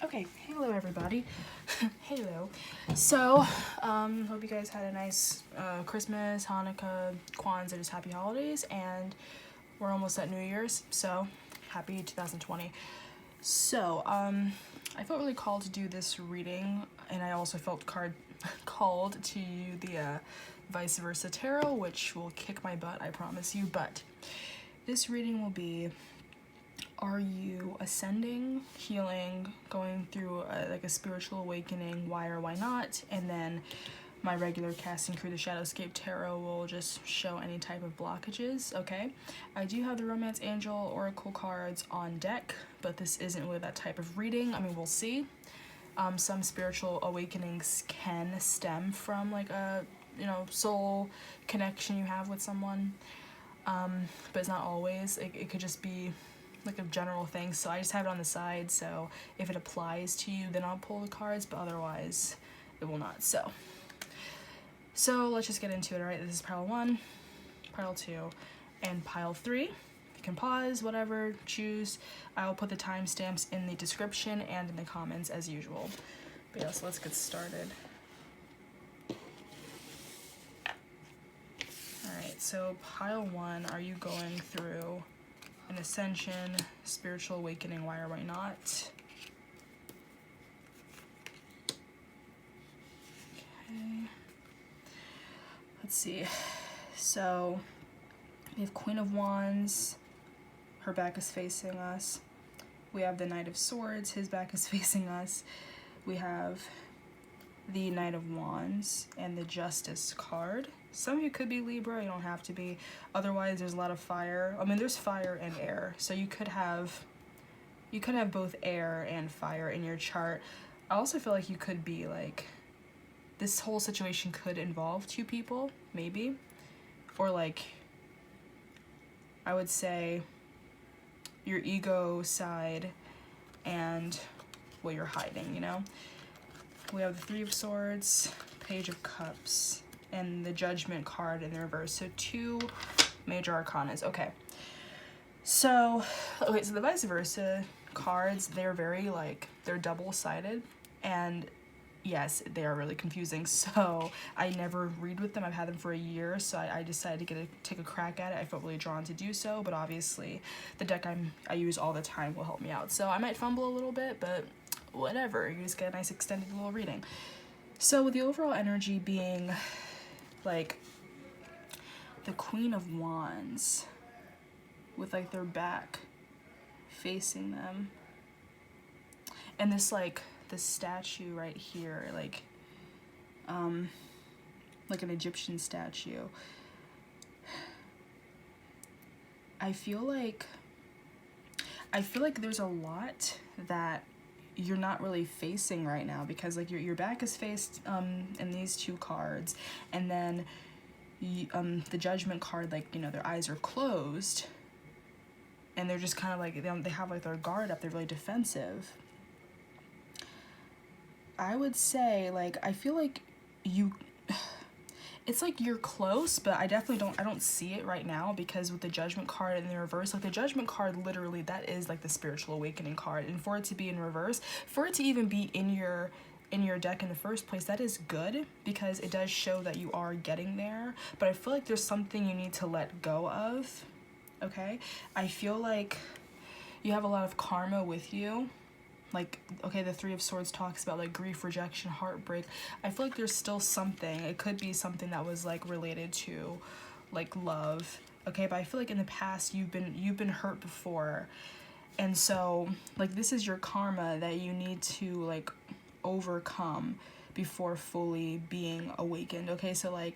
Okay, hello everybody. Hello. So, hope you guys had a nice Christmas, Hanukkah, Kwanzaa, just happy holidays, and we're almost at New Year's, so happy 2020. So, I felt really called to do this reading, and I also felt called to the Vice Versa Tarot, which will kick my butt, I promise you, but this reading will be: are you ascending, healing, going through like a spiritual awakening, why or why not? And then my regular casting through the Shadowscape Tarot will just show any type of blockages, okay? I do have the Romance Angel Oracle cards on deck, but this isn't really that type of reading. I mean, we'll see. Some spiritual awakenings can stem from like a, soul connection you have with someone, but it's not always. It could just be like a general thing, so I just have it on the side, so if it applies to you then I'll pull the cards, but otherwise it will not. So let's just get into it. All right, this is pile 1, pile 2, and pile 3. You can pause, whatever, choose. I will put the timestamps in the description and in the comments as usual. But yeah, so let's get started. Alright, so pile 1, are you going through an ascension, spiritual awakening, why or why not? Okay. Let's see. So we have Queen of Wands, her back is facing us. We have the Knight of Swords, his back is facing us. We have the Knight of Wands and the Justice card. Some of you could be Libra, you don't have to be. Otherwise, there's a lot of fire. I mean, there's fire and air, so you could have both air and fire in your chart. I also feel like you could be like, this whole situation could involve 2 people, maybe, or like, I would say your ego side and what you're hiding, you know? We have the 3 of Swords, Page of Cups, and the Judgment card in the reverse. So 2 major arcanas. Okay. So the Vice Versa cards, they're very like, they're double-sided, and yes, they are really confusing. So I never read with them. I've had them for a year, so I decided to take a crack at it. I felt really drawn to do so, but obviously the deck I use all the time will help me out. So I might fumble a little bit, but whatever. You just get a nice extended little reading. So with the overall energy being like the Queen of Wands with like their back facing them, and this like the statue right here, like an Egyptian statue. I feel like there's a lot that you're not really facing right now, because like your back is faced in these 2 cards, and then the Judgment card, like, their eyes are closed and they're just kind of like, they have like their guard up, they're really defensive. I would say, like, I feel like it's like you're close, but I don't see it right now, because with the Judgment card in the reverse, like the Judgment card, literally that is like the spiritual awakening card, and for it to be in reverse, for it to even be in your deck in the first place, that is good, because it does show that you are getting there. But I feel like there's something you need to let go of, okay? I feel like you have a lot of karma with you. Like, okay, the 3 of Swords talks about like grief, rejection, heartbreak. I feel like there's still something. It could be something that was like related to like love, okay? But I feel like in the past you've been hurt before, and so like this is your karma that you need to like overcome before fully being awakened, okay? So like,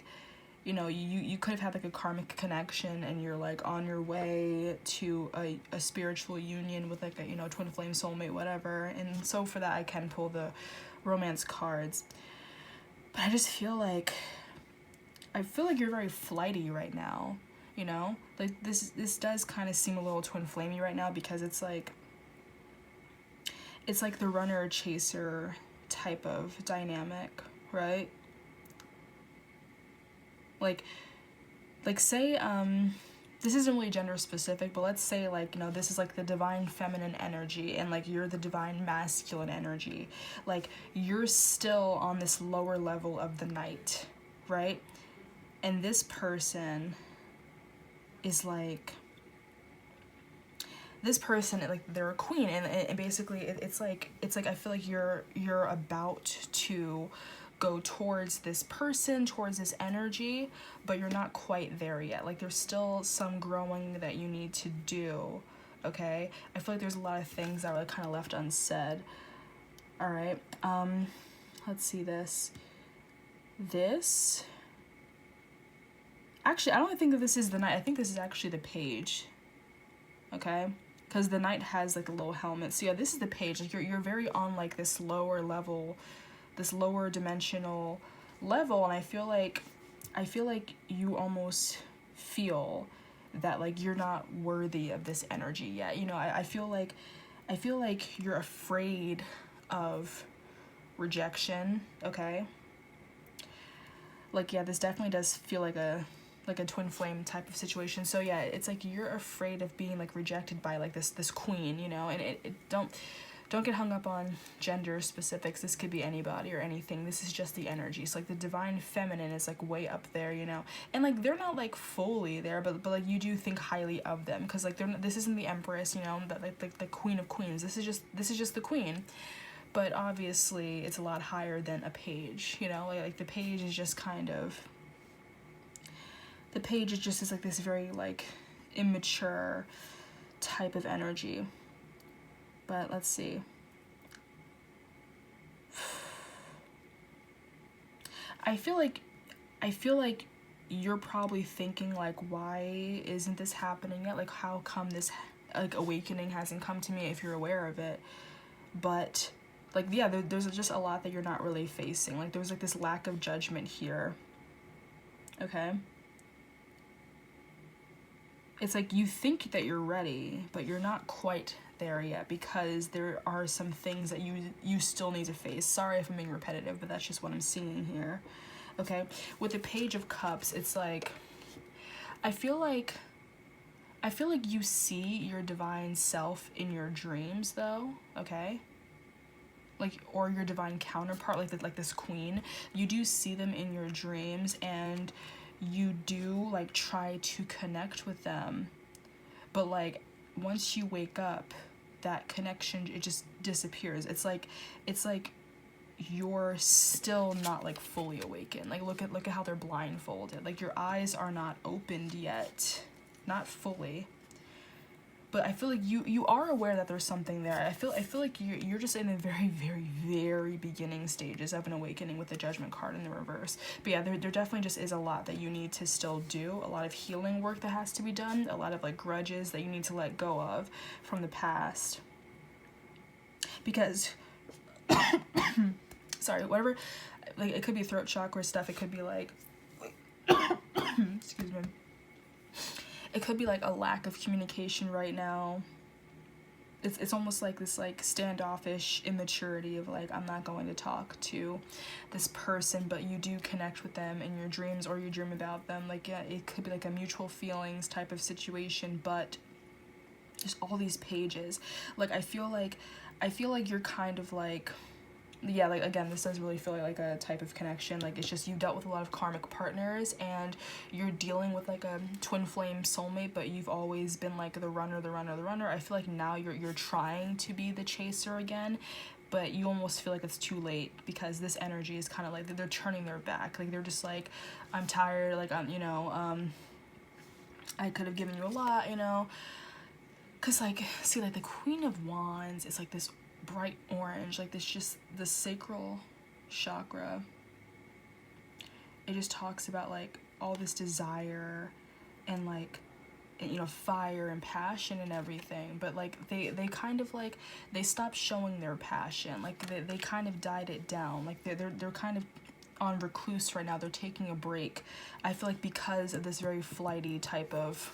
you could have had like a karmic connection, and you're like on your way to a spiritual union with like a twin flame soulmate, whatever. And so for that I can pull the romance cards, but I just feel like you're very flighty right now, like this does kind of seem a little twin flamey right now, because it's like the runner chaser type of dynamic, right? Like say this isn't really gender specific, but let's say like, you know, this is like the divine feminine energy and like you're the divine masculine energy. Like you're still on this lower level of the night, right? And this person is like, this person, like they're a queen, and basically it's like I feel like you're about to go towards this person, towards this energy, but you're not quite there yet. Like there's still some growing that you need to do, okay? I feel like there's a lot of things that were kind of left unsaid. All right, let's see this. Actually, I don't think that this is the knight. I think this is actually the page, okay? Because the knight has like a little helmet. So yeah, this is the page. Like you're very on like this lower level, this lower dimensional level, and I feel like you almost feel that like you're not worthy of this energy yet. You know, I feel like you're afraid of rejection, okay? Like yeah, this definitely does feel like a twin flame type of situation. So yeah, it's like you're afraid of being like rejected by like this queen, you know, and it don't get hung up on gender specifics. This could be anybody or anything. This is just the energy. So like the divine feminine is like way up there, you know, and like they're not like fully there, but like you do think highly of them, because like this isn't the empress, you know, that like the queen of queens. This is just the queen. But obviously it's a lot higher than a page, you know, like the page is just kind of, the page is just like this very like immature type of energy. But let's see. I feel like you're probably thinking like, why isn't this happening yet? Like how come this like awakening hasn't come to me, if you're aware of it? But like yeah, there's just a lot that you're not really facing. Like there's like this lack of judgment here, okay? It's like you think that you're ready, but you're not quite there yet, because there are some things that you still need to face. Sorry if I'm being repetitive, but that's just what I'm seeing here, okay? With the Page of Cups, it's like I feel like you see your divine self in your dreams though, okay? Like, or your divine counterpart, like this queen, you do see them in your dreams, and you do like try to connect with them, but like once you wake up, that connection, it just disappears. It's like you're still not like fully awakened. Like look at how they're blindfolded. Like your eyes are not opened yet, not fully. But I feel like you are aware that there's something there. I feel like you're just in the very, very, very beginning stages of an awakening with the Judgment card in the reverse. But yeah, there definitely just is a lot that you need to still do. A lot of healing work that has to be done. A lot of like grudges that you need to let go of from the past. Because, sorry, whatever, like it could be throat chakra stuff. It could be like, excuse me. It could be like a lack of communication right now. It's almost like this like standoffish immaturity of like, I'm not going to talk to this person, but you do connect with them in your dreams, or you dream about them. Like yeah, it could be like a mutual feelings type of situation, but just all these pages. Like I feel like you're kind of like, yeah, like again, this does really feel like a type of connection. Like it's just you dealt with a lot of karmic partners, and you're dealing with like a twin flame soulmate, but you've always been like the runner. I feel like now you're trying to be the chaser again, but you almost feel like it's too late, because this energy is kind of like they're turning their back. Like they're just like, I'm tired, like you know, I could have given you a lot, you know, because like see, like the Queen of Wands is like this bright orange, like this, just the sacral chakra. It just talks about like all this desire and like, you know, fire and passion and everything, but like they kind of like, they stopped showing their passion. Like they kind of died it down. Like they're kind of on recluse right now. They're taking a break, I feel like, because of this very flighty type of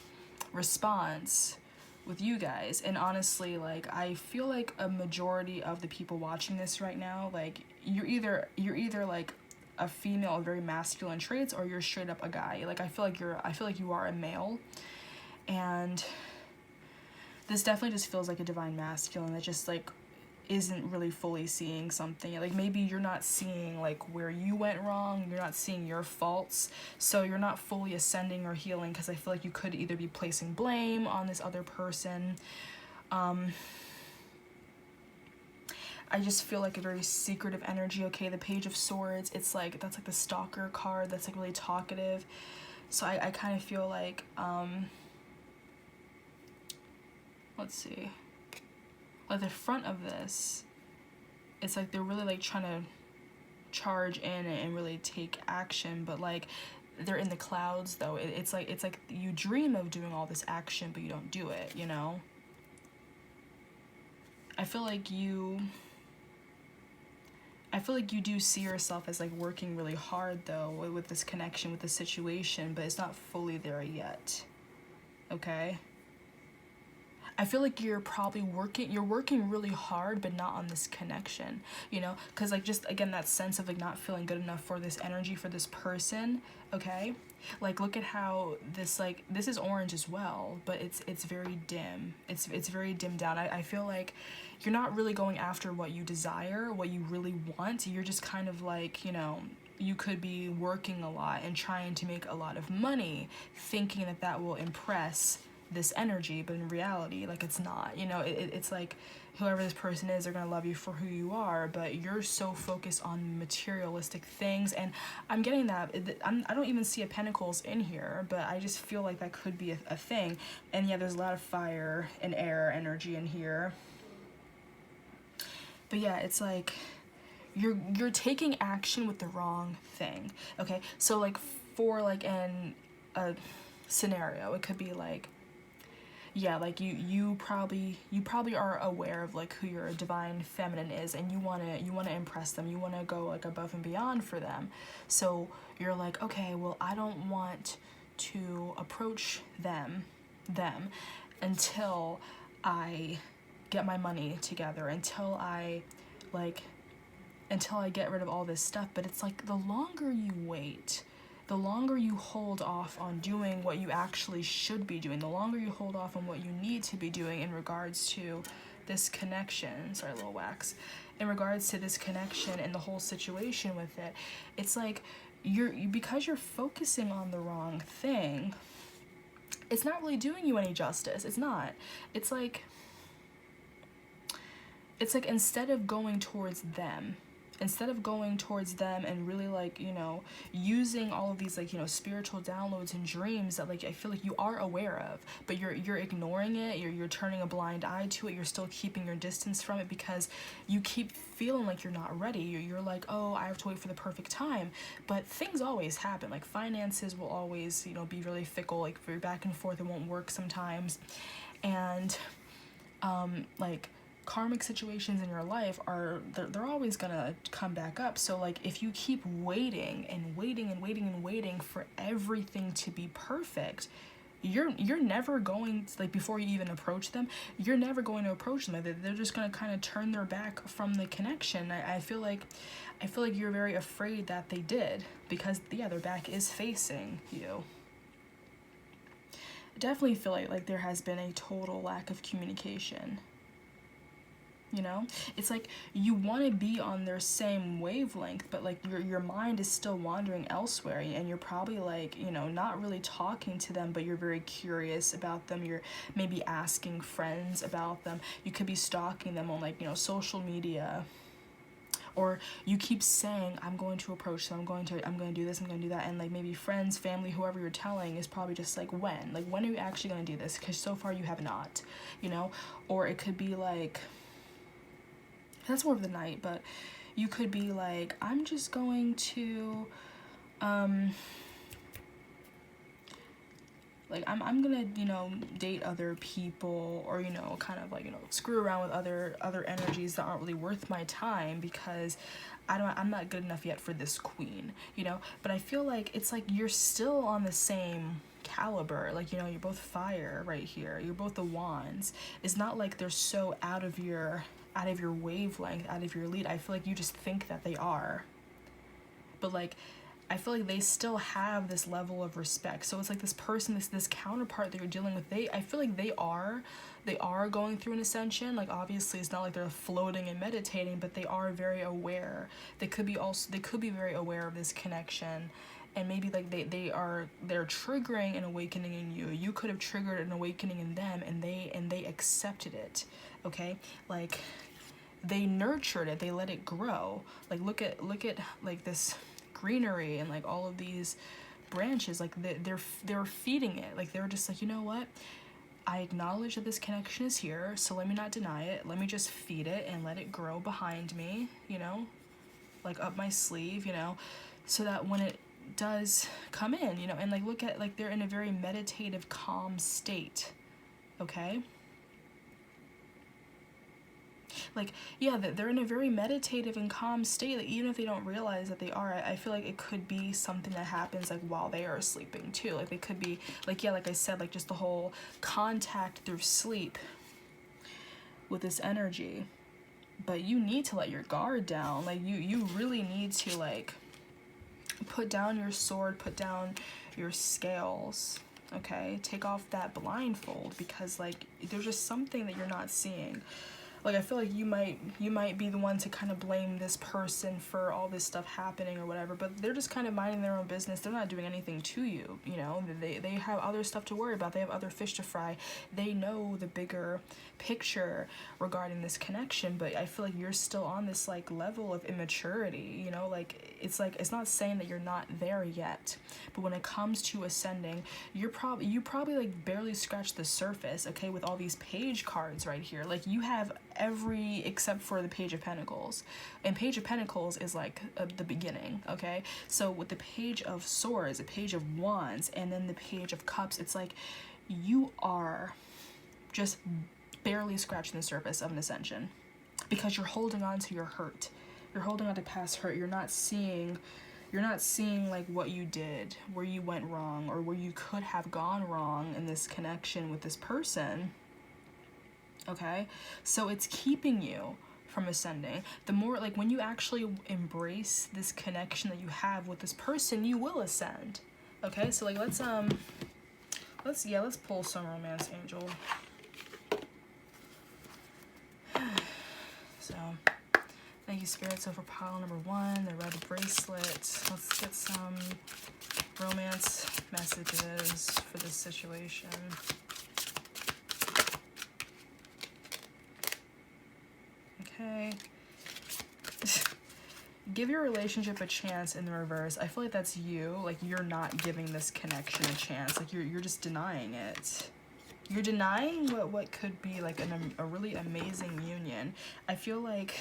response with you guys. And honestly, like I feel like a majority of the people watching this right now, like you're either like a female with very masculine traits, or you're straight up a guy. Like I feel like you are a male, And this definitely just feels like a divine masculine that just like isn't really fully seeing something. Like maybe you're not seeing like where you went wrong, you're not seeing your faults, so you're not fully ascending or healing, because I feel like you could either be placing blame on this other person. I just feel like a very secretive energy. Okay, the Page of Swords, it's like, that's like the stalker card that's like really talkative. So I kind of feel like, let's see, like the front of this, it's like they're really like trying to charge in and really take action, but like they're in the clouds though. It's like you dream of doing all this action, but you don't do it, you know? I feel like you do see yourself as like working really hard though with this connection, with this situation, but it's not fully there yet. Okay? I feel like you're probably working really hard, but not on this connection, you know? Because like, just again, that sense of like not feeling good enough for this energy, for this person, okay? Like, look at how this, like, this is orange as well, but it's very dim. It's very dimmed down. I feel like you're not really going after what you desire, what you really want. You're just kind of like, you know, you could be working a lot and trying to make a lot of money, thinking that that will impress this energy, but in reality, like, it's not, you know? It's like whoever this person is, they're gonna love you for who you are, but you're so focused on materialistic things. And I'm getting that I don't even see a pentacles in here, but I just feel like that could be a thing. And yeah, there's a lot of fire and air energy in here, but yeah, it's like you're taking action with the wrong thing. Okay, so like for like in a scenario, it could be like, yeah, like you probably are aware of like who your divine feminine is, and you want to impress them, you want to go like above and beyond for them. So you're like, okay, well, I don't want to approach them until I get my money together, until I get rid of all this stuff. But it's like, the longer you wait, the longer you hold off on doing what you actually should be doing, the longer you hold off on what you need to be doing in regards to this connection, sorry, a little wax, in regards to this connection and the whole situation with it, it's like because you're focusing on the wrong thing, it's not really doing you any justice. It's not. It's like instead of going towards them and really like, you know, using all of these like, you know, spiritual downloads and dreams that like I feel like you are aware of, but you're ignoring it, you're turning a blind eye to it, you're still keeping your distance from it because you keep feeling like you're not ready. You're like, oh, I have to wait for the perfect time. But things always happen. Like, finances will always, you know, be really fickle, like very back and forth. It won't work sometimes. And like, karmic situations in your life they're always gonna come back up. So like, if you keep waiting for everything to be perfect, you're never going to, like, before you even approach them, you're never going to approach them. They're just gonna kind of turn their back from the connection. I feel like you're very afraid that they did, because yeah, their back is facing you. I definitely feel like there has been a total lack of communication. You know, it's like you want to be on their same wavelength, but like your mind is still wandering elsewhere, and you're probably like, you know, not really talking to them, but you're very curious about them. You're maybe asking friends about them. You could be stalking them on, like, you know, social media, or you keep saying, I'm going to approach them, I'm going to do this, I'm going to do that, and like maybe friends, family, whoever you're telling is probably just like, when are you actually going to do this? Because so far you have not, you know. Or it could be like, that's more of the night, but you could be like, I'm just going to like, I'm gonna, you know, date other people, or, you know, kind of like, you know, screw around with other energies that aren't really worth my time, because I'm not good enough yet for this queen, you know. But I feel like it's like you're still on the same caliber. Like, you know, you're both fire right here, you're both the wands. It's not like they're so out of your wavelength, out of your lead. I feel like you just think that they are, but like, I feel like they still have this level of respect. So it's like this person, this counterpart that you're dealing with, I feel like they are going through an ascension. Like, obviously it's not like they're floating and meditating, but they are very aware. They could be very aware of this connection, and maybe like they're triggering an awakening in you. You could have triggered an awakening in them, and they accepted it. Okay, like they nurtured it, they let it grow. Like look at like this greenery and like all of these branches, like they're feeding it. Like they're just like, you know what, I acknowledge that this connection is here, so let me not deny it, let me just feed it and let it grow behind me, you know, like up my sleeve, you know, so that when it does come in, you know, and like look at, like they're in a very meditative, calm state. Okay, like, yeah, they're in a very meditative and calm state. Like, even if they don't realize that they are, I feel like it could be something that happens like while they are sleeping too. Like they could be like, yeah, like I said, like just the whole contact through sleep with this energy. But you need to let your guard down. Like you really need to like put down your sword, put down your scales. Okay, take off that blindfold, because like there's just something that you're not seeing. Like I feel like you might be the one to kind of blame this person for all this stuff happening or whatever, but they're just kind of minding their own business. They're not doing anything to you, you know. They have other stuff to worry about. They have other fish to fry. They know the bigger picture regarding this connection, but I feel like you're still on this like level of immaturity, you know. Like it's not saying that you're not there yet, but when it comes to ascending, you probably like barely scratched the surface. Okay, with all these page cards right here, like you have every except for the Page of Pentacles, and Page of Pentacles is like the beginning. Okay, so with the Page of Swords, the Page of Wands, and then the Page of Cups, it's like you are just barely scratching the surface of an ascension, because you're holding on to your hurt, you're holding on to past hurt. You're not seeing like what you did, where you went wrong, or where you could have gone wrong in this connection with this person. Okay, so it's keeping you from ascending. The more, like, when you actually embrace this connection that you have with this person, you will ascend. Okay, so like let's pull some romance angel. So thank you, Spirit. So for pile number 1, the red bracelet, let's get some romance messages for this situation. Okay. Give your relationship a chance in the reverse. I feel like that's you. Like you're not giving this connection a chance. Like you're just denying it. You're denying what could be like a really amazing union. I feel like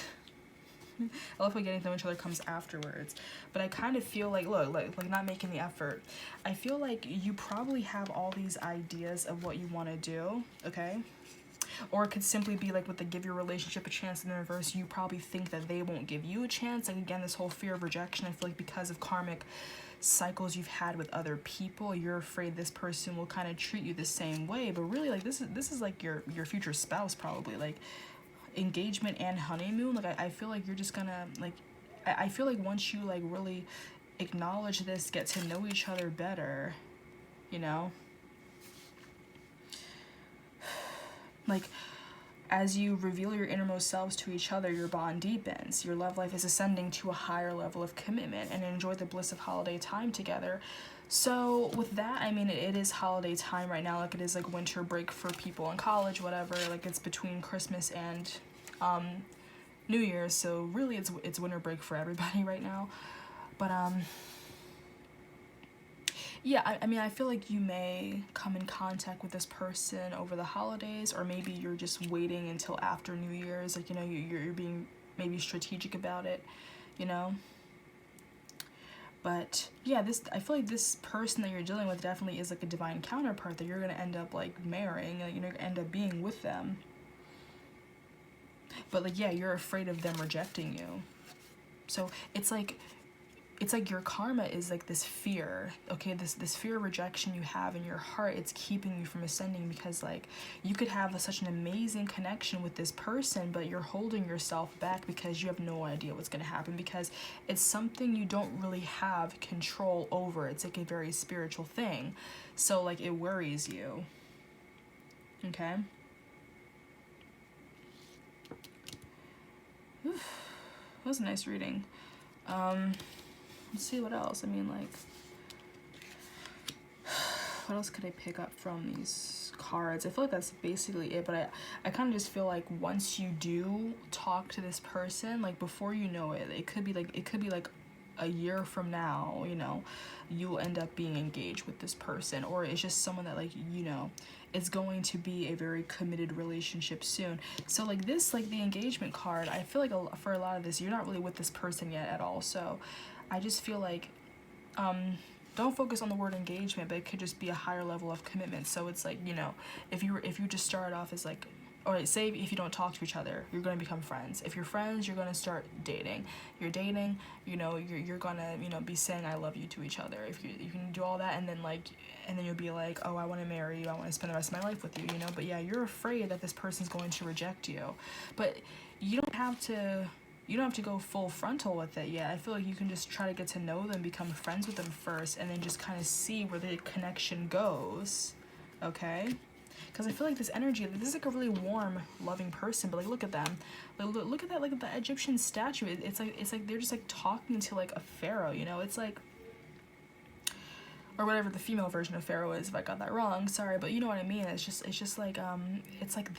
I love how getting to know each other comes afterwards, but I kind of feel like, look, like not making the effort. I feel like you probably have all these ideas of what you want to do, okay? Or it could simply be like with the give your relationship a chance in the reverse, you probably think that they won't give you a chance. Like again, this whole fear of rejection, I feel like because of karmic cycles you've had with other people, you're afraid this person will kind of treat you the same way. But really, like this is like your future spouse, probably, like engagement and honeymoon. Like I feel like you're just gonna like, I feel like once you like really acknowledge this, get to know each other better, you know, like as you reveal your innermost selves to each other, your bond deepens. Your love life is ascending to a higher level of commitment, and enjoy the bliss of holiday time together. So with that, I mean, it is holiday time right now. Like it is like winter break for people in college, whatever. Like it's between Christmas and New Year's. So really it's winter break for everybody right now. But yeah, I mean, I feel like you may come in contact with this person over the holidays, or maybe you're just waiting until after New Year's. Like, you know, you're being maybe strategic about it, you know? But yeah, I feel like this person that you're dealing with definitely is like a divine counterpart that you're going to end up like marrying, like, you're going to end up being with them. But like, yeah, you're afraid of them rejecting you. So it's like it's like your karma is like this fear, okay, this fear of rejection you have in your heart. It's keeping you from ascending, because like you could have such an amazing connection with this person, but you're holding yourself back because you have no idea what's going to happen, because it's something you don't really have control over. It's like a very spiritual thing, so like it worries you. Okay. That was a nice reading. Let's see what else. I mean, like, what else could I pick up from these cards? I feel like that's basically it, but I kind of just feel like once you do talk to this person, like before you know it, it could be like a year from now, you know, you'll end up being engaged with this person, or it's just someone that, like, you know, it's going to be a very committed relationship soon. So like this, like the engagement card, I feel like for a lot of this, you're not really with this person yet at all. So I just feel like, don't focus on the word engagement, but it could just be a higher level of commitment. So it's like, you know, if you just start off as like, or say if you don't talk to each other, you're going to become friends. If you're friends, you're going to start dating. You're dating, you know, you're going to, you know, be saying I love you to each other. If you can do all that, and then you'll be like, oh, I want to marry you, I want to spend the rest of my life with you, you know. But yeah, you're afraid that this person's going to reject you. But you don't have to go full frontal with it yet. I feel like you can just try to get to know them, become friends with them first, and then just kind of see where the connection goes, okay? Because I feel like this energy, this is like a really warm, loving person, but like look at them. Look at that, like the Egyptian statue. It's like they're just like talking to like a pharaoh, you know? It's like, or whatever the female version of pharaoh is, if I got that wrong, sorry, but you know what I mean. It's just like, it's like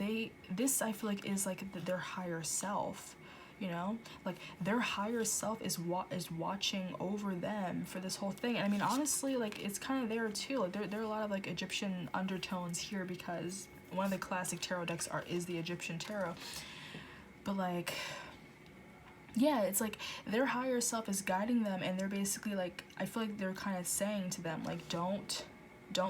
this I feel like is like their higher self. You know, like their higher self is watching over them for this whole thing. And I mean, honestly, like it's kind of there too. Like there are a lot of like Egyptian undertones here, because one of the classic tarot decks is the Egyptian tarot. But like, yeah, it's like their higher self is guiding them, and they're basically like, I feel like they're kind of saying to them, like, don't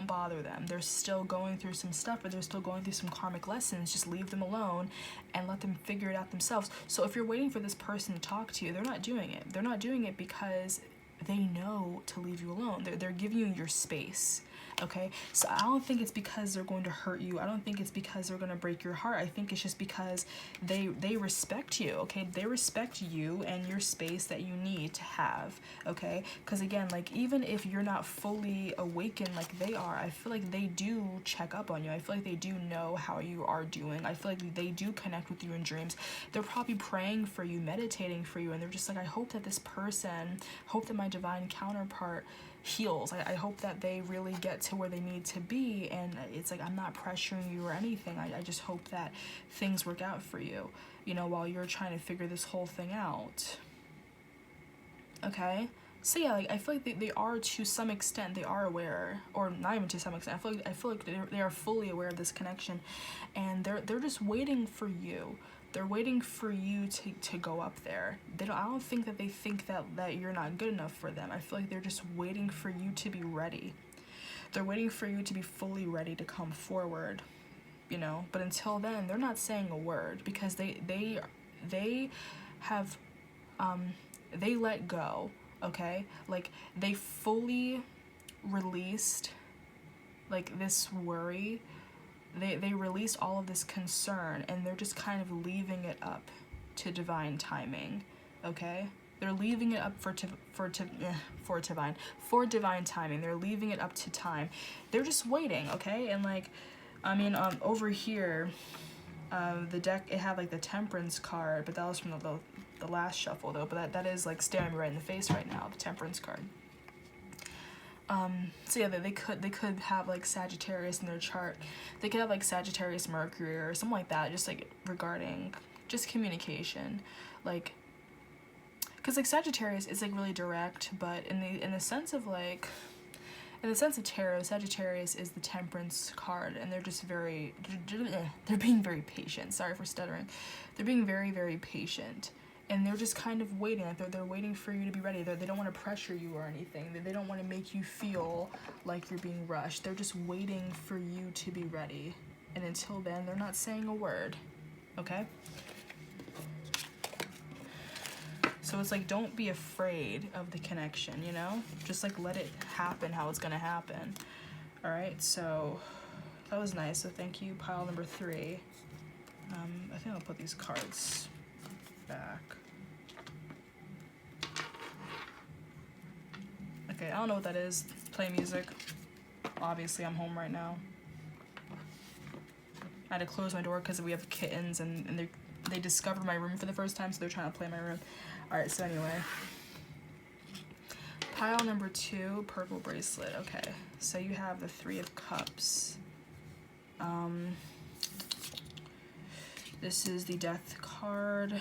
bother them. They're still going through some stuff, or they're still going through some karmic lessons. Just leave them alone and let them figure it out themselves. So if you're waiting for this person to talk to you, they're not doing it. They're not doing it because they know to leave you alone. They're giving you your space. Okay, so I don't think it's because they're going to hurt you. I don't think it's because they're going to break your heart. I think it's just because they respect you. Okay, they respect you and your space that you need to have. Okay, because again, like even if you're not fully awakened like they are, I feel like they do check up on you. I feel like they do know how you are doing. I feel like they do connect with you in dreams. They're probably praying for you, meditating for you, and they're just like, I hope that this person, hope that my divine counterpart heals. I hope that they really get to where they need to be, and it's like, I'm not pressuring you or anything. I just hope that things work out for you, you know, while you're trying to figure this whole thing out. Okay, so yeah, like I feel like they are, to some extent, they are aware, or not even to some extent. I feel like they are fully aware of this connection, and they're just waiting for you. They're waiting for you to go up there. I don't think that they think that you're not good enough for them. I feel like they're just waiting for you to be ready. They're waiting for you to be fully ready to come forward, you know. But until then, they're not saying a word, because they have they let go. Okay, like they fully released like this worry. They released all of this concern, and they're just kind of leaving it up to divine timing. Okay, they're leaving it up for divine timing. They're leaving it up to time. They're just waiting. Okay, and like, I mean, over here, the deck, it had like the Temperance card, but that was from the last shuffle though. But that is like staring me right in the face right now, the Temperance card. So yeah, they could have like Sagittarius in their chart. They could have like Sagittarius Mercury or something like that, just like regarding just communication, like, because like Sagittarius is like really direct, but in the sense of like, in the sense of tarot, Sagittarius is the Temperance card, and they're just they're being very patient. Sorry for stuttering. They're being very, very patient. And they're just kind of waiting. They're waiting for you to be ready. They don't want to pressure you or anything. They don't want to make you feel like you're being rushed. They're just waiting for you to be ready. And until then, they're not saying a word. Okay? So it's like, don't be afraid of the connection, you know? Just like let it happen how it's gonna happen. All right, so that was nice. So thank you, pile number 3. I think I'll put these cards back. Okay, I don't know what that is. Play music. Obviously, I'm home right now. I had to close my door because we have kittens and they discovered my room for the first time, so they're trying to play my room. Alright, so anyway. Pile number 2, purple bracelet. Okay, so you have the 3 of Cups. This is the Death card.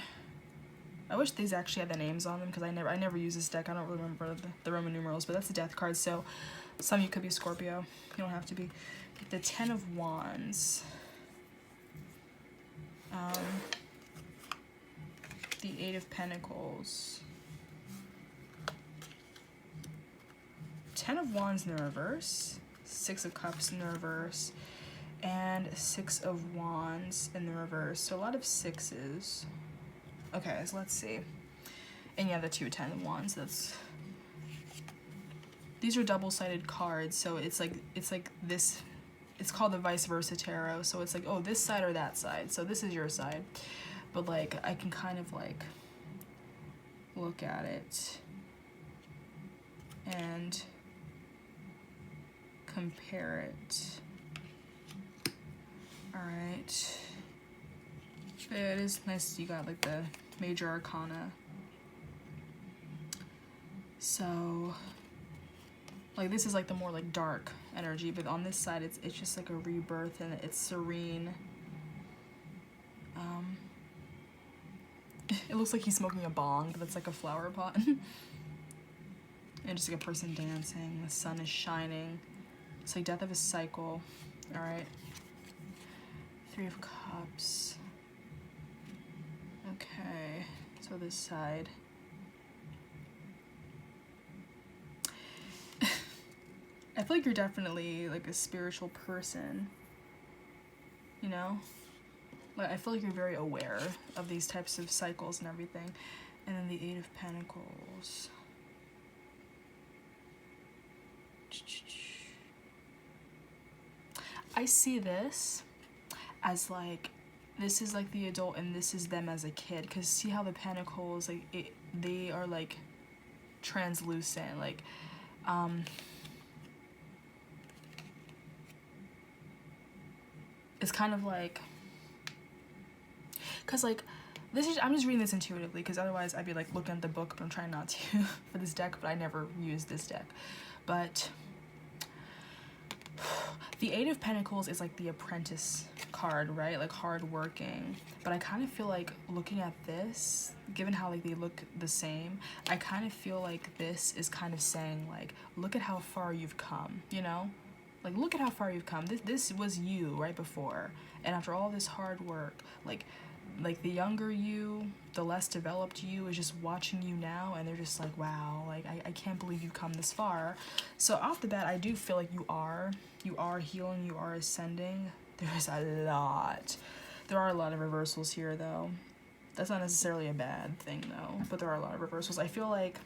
I wish these actually had the names on them because I never use this deck. I don't really remember the Roman numerals, but that's the Death card. So some of you could be Scorpio. You don't have to be. The 10 of Wands. The 8 of Pentacles. 10 of Wands in the reverse. 6 of Cups in the reverse. And 6 of Wands in the reverse. So a lot of 6s. Okay, so let's see. And yeah, the 2 10 of Wands. These are double-sided cards, so it's like this. It's called the vice versa tarot. So it's like, oh, this side or that side. So this is your side, but like I can kind of like look at it and compare it. All right. Yeah, it is nice you got like the major arcana. So like this is like the more like dark energy, but on this side it's just like a rebirth and it's serene. It looks like he's smoking a bong, but it's like a flower pot. And just like a person dancing, the sun is shining. It's like death of a cycle. All right. 3 of Cups. Okay, so this side. I feel like you're definitely like a spiritual person, you know? Like I feel like you're very aware of these types of cycles and everything. And then the 8 of Pentacles. I see this as like, this is like the adult and this is them as a kid, because see how the Pentacles, like they are like translucent, like it's kind of like, because like this is, I'm just reading this intuitively because otherwise I'd be like looking at the book, but I'm trying not to for this deck, but I never use this deck. But the 8 of Pentacles is like the apprentice card, right? Like hardworking. But I kind of feel like looking at this, given how like they look the same, I kind of feel like this is kind of saying like, look at how far you've come, you know? Like, look at how far you've come. This was you right before. And after all this hard work, like the younger you, the less developed you is just watching you now, and they're just like, wow, like I can't believe you've come this far. So off the bat, I do feel like you are healing, you are ascending. There are a lot of reversals here though. That's not necessarily a bad thing though, but there are a lot of reversals. I feel like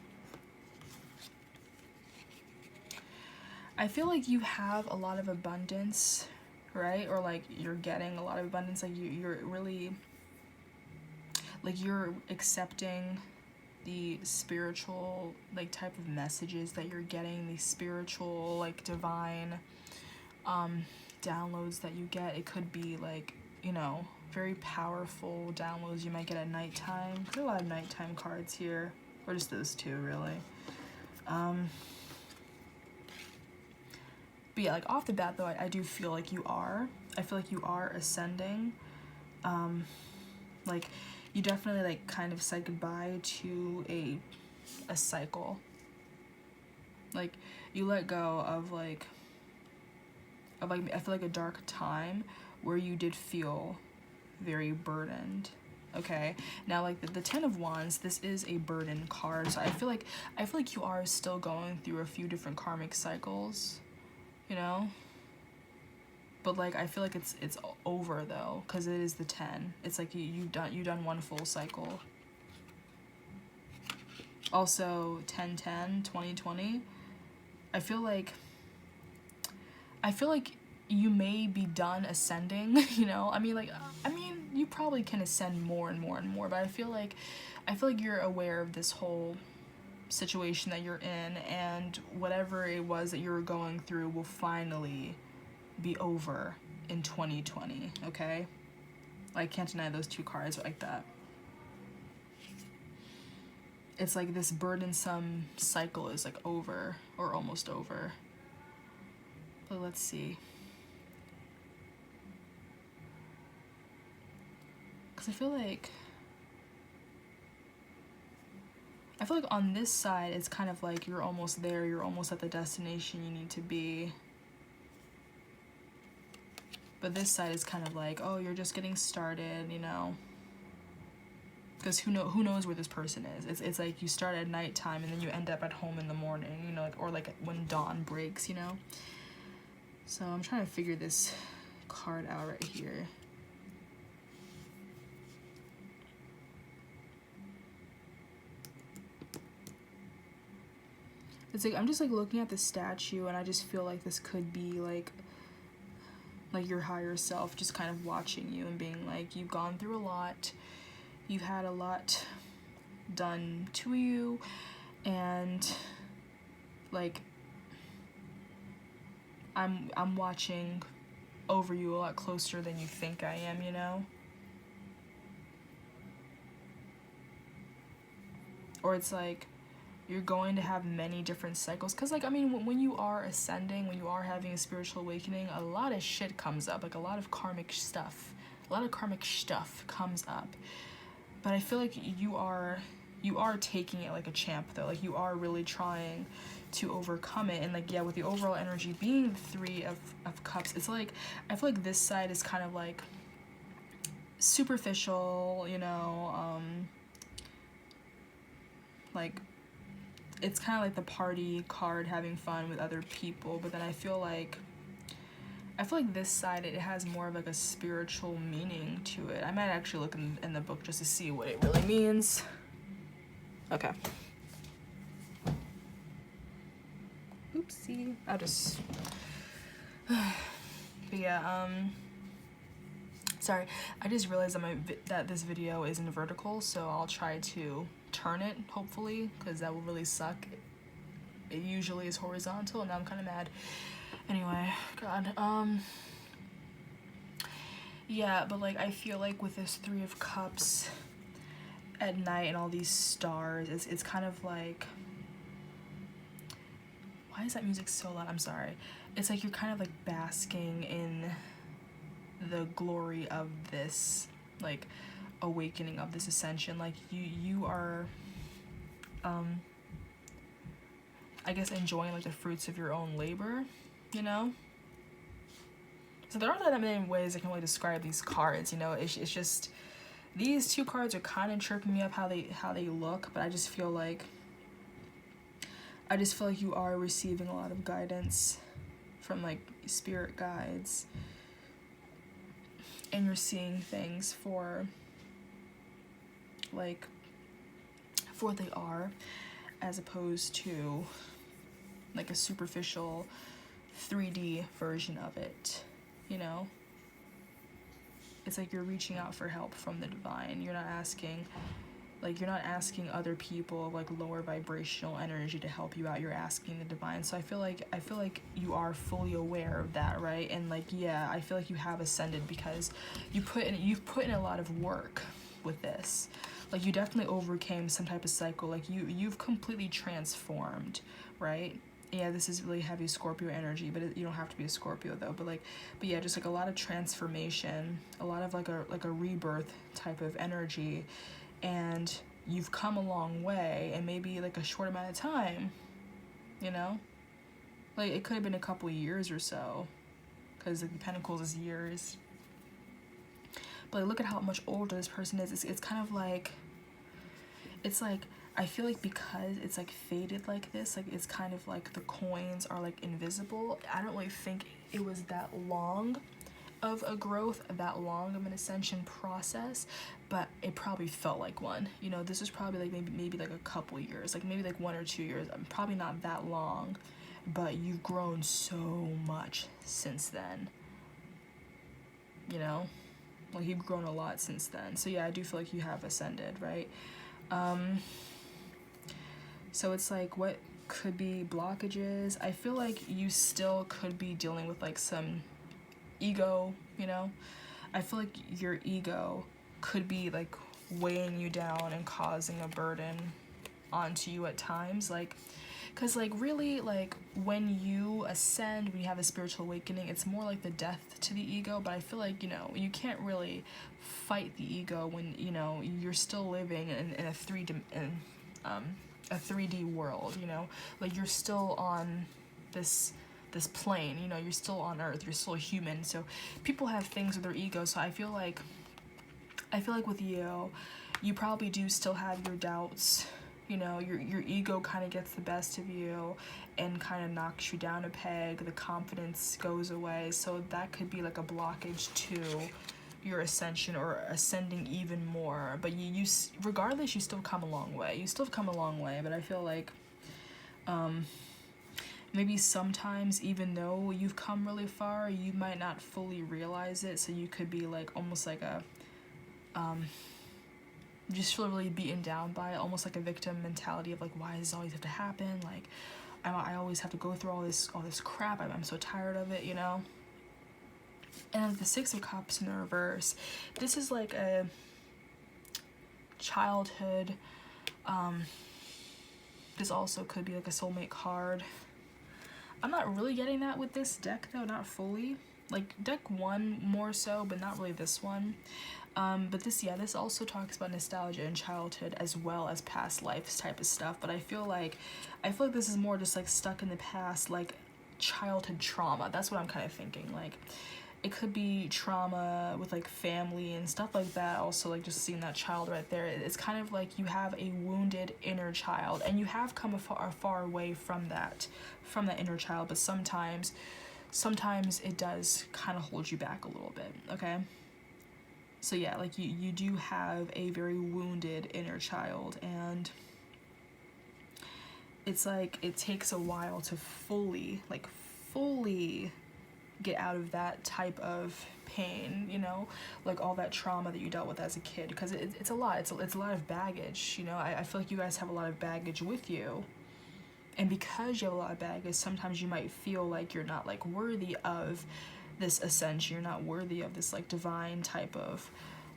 you have a lot of abundance, right? Or like you're getting a lot of abundance, like you're really, like you're accepting the spiritual like type of messages that you're getting, the spiritual like divine downloads that you get. It could be like, you know, very powerful downloads you might get at nighttime. There's a lot of nighttime cards here, or just those two really. But yeah, like off the bat though, I do feel like you are. I feel like you are ascending. Like you definitely like kind of said goodbye to a cycle. Like you let go of like I feel like a dark time where you did feel very burdened. Okay, now like the 10 of Wands, this is a burden card, so I feel like you are still going through a few different karmic cycles, you know, but like I feel like it's over though, because it is the 10. It's like you done one full cycle. Also 10-10, 20-20. I feel like you may be done ascending, you know? I mean, you probably can ascend more and more and more, but I feel like you're aware of this whole situation that you're in, and whatever it was that you were going through will finally be over in 2020, okay? I can't deny those two cards like that. It's like this burdensome cycle is like over, or almost over. But let's see. Because I feel like on this side, it's kind of like you're almost there, you're almost at the destination you need to be. But this side is kind of like, oh, you're just getting started, you know? Because who knows where this person is? It's like you start at nighttime and then you end up at home in the morning, you know, like, or like when dawn breaks, you know? So I'm trying to figure this card out right here. It's like I'm just like looking at the statue, and I just feel like this could be like your higher self just kind of watching you and being like, you've gone through a lot, you've had a lot done to you, and like I'm watching over you a lot closer than you think I am, you know? Or it's like you're going to have many different cycles, because like, I mean, when you are ascending, when you are having a spiritual awakening, a lot of shit comes up, like a lot of karmic stuff comes up. But I feel like you are taking it like a champ, though. Like, you are really trying to overcome it. And like, yeah, with the overall energy being the Three of Cups, it's like I feel like this side is kind of like superficial, you know, like it's kind of like the party card, having fun with other people. But then I feel like this side, it has more of like a spiritual meaning to it. I might actually look in the book just to see what it really means. Okay. Oopsie. I'll just... But yeah, sorry. I just realized that this video is in vertical, so I'll try to turn it, hopefully, because that will really suck. It usually is horizontal, and now I'm kind of mad. Anyway, God, yeah, but like, I feel like with this Three of Cups at night and all these stars, it's kind of like, why is that music so loud? I'm sorry. It's like you're kind of like basking in the glory of this, like, awakening, of this ascension. Like, you are, I guess, enjoying like the fruits of your own labor, you know? So there aren't that many ways I can really describe these cards, you know? It's just, these two cards are kind of tripping me up how they look, but I just feel like you are receiving a lot of guidance from like spirit guides, and you're seeing things for like for what they are, as opposed to like a superficial 3D version of it, you know? It's like you're reaching out for help from the divine. You're not asking other people of like lower vibrational energy to help you out. You're asking the divine. So I feel like you are fully aware of that, right? And like, yeah, I feel like you have ascended because you've put in a lot of work with this. Like, you definitely overcame some type of cycle. Like, you've completely transformed, right? Yeah, this is really heavy Scorpio energy, but you don't have to be a Scorpio though. But yeah, just like a lot of transformation, a lot of like a rebirth type of energy, and you've come a long way in maybe like a short amount of time, you know? Like, it could have been a couple years or so, because like the Pentacles is years. But like, look at how much older this person is. It's kind of like, it's like, I feel like because it's like faded like this, like it's kind of like the coins are like invisible. I don't really think it was that long of a growth, that long of an ascension process, but it probably felt like one. You know, this was probably like maybe like a couple years, like maybe like 1 or 2 years, probably not that long, but you've grown so much since then, you know, like you've grown a lot since then. So yeah, I do feel like you have ascended, right? So it's like, what could be blockages? I feel like you still could be dealing with like some ego, you know? I feel like your ego could be like weighing you down and causing a burden onto you at times, like, because like really, like when you ascend, when you have a spiritual awakening, it's more like the death to the ego. But I feel like, you know, you can't really fight the ego when, you know, you're still living in a 3D world, you know, like you're still on this plane, you know, you're still on Earth, you're still a human. So people have things with their ego. So I feel like with you probably do still have your doubts, you know, your ego kind of gets the best of you and kind of knocks you down a peg, the confidence goes away. So that could be like a blockage to your ascension or ascending even more. But you regardless, you still come a long way. But I feel like maybe sometimes, even though you've come really far, you might not fully realize it. So you could be like almost like a just feel really beaten down by it, almost like a victim mentality of like, why does this always have to happen? Like I always have to go through all this crap. I'm so tired of it, you know. And the Six of Cups in the reverse, this is like a childhood, this also could be like a soulmate card. I'm not really getting that with this deck though, not fully. Like deck 1 more so, but not really this one. But this also talks about nostalgia and childhood as well as past lives type of stuff. But I feel like this is more just like stuck in the past, like childhood trauma. That's what I'm kind of thinking. Like it could be trauma with like family and stuff like that. Also, like just seeing that child right there, it's kind of like you have a wounded inner child, and you have come a far away from that inner child. But sometimes it does kind of hold you back a little bit. Okay. So yeah, like you do have a very wounded inner child, and it's like it takes a while to fully get out of that type of pain, you know, like all that trauma that you dealt with as a kid, because it's a lot. It's a lot of baggage, you know. I feel like you guys have a lot of baggage with you, and because you have a lot of baggage, sometimes you might feel like you're not like worthy of this ascension, you're not worthy of this like divine type of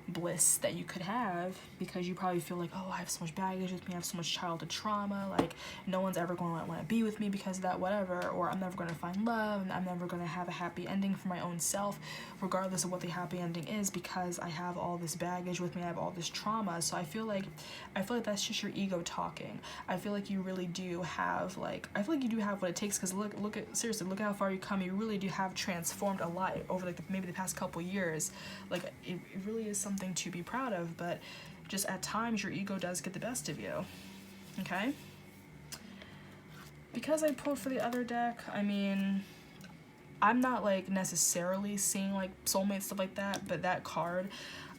bliss that you could have, because you probably feel like, oh, I have so much baggage with me, I have so much childhood trauma, like no one's ever going to want to be with me because of that, whatever, or I'm never going to find love, and I'm never going to have a happy ending for my own self, regardless of what the happy ending is, because I have all this baggage with me, I have all this trauma. So I feel like that's just your ego talking. I feel like you really do have what it takes, because look at how far you come. You really do have transformed a lot over like maybe the past couple years. Like it really is something to be proud of, but just at times your ego does get the best of you. Okay, because I pulled for the other deck, I mean, I'm not like necessarily seeing like soulmate stuff like that, but that card,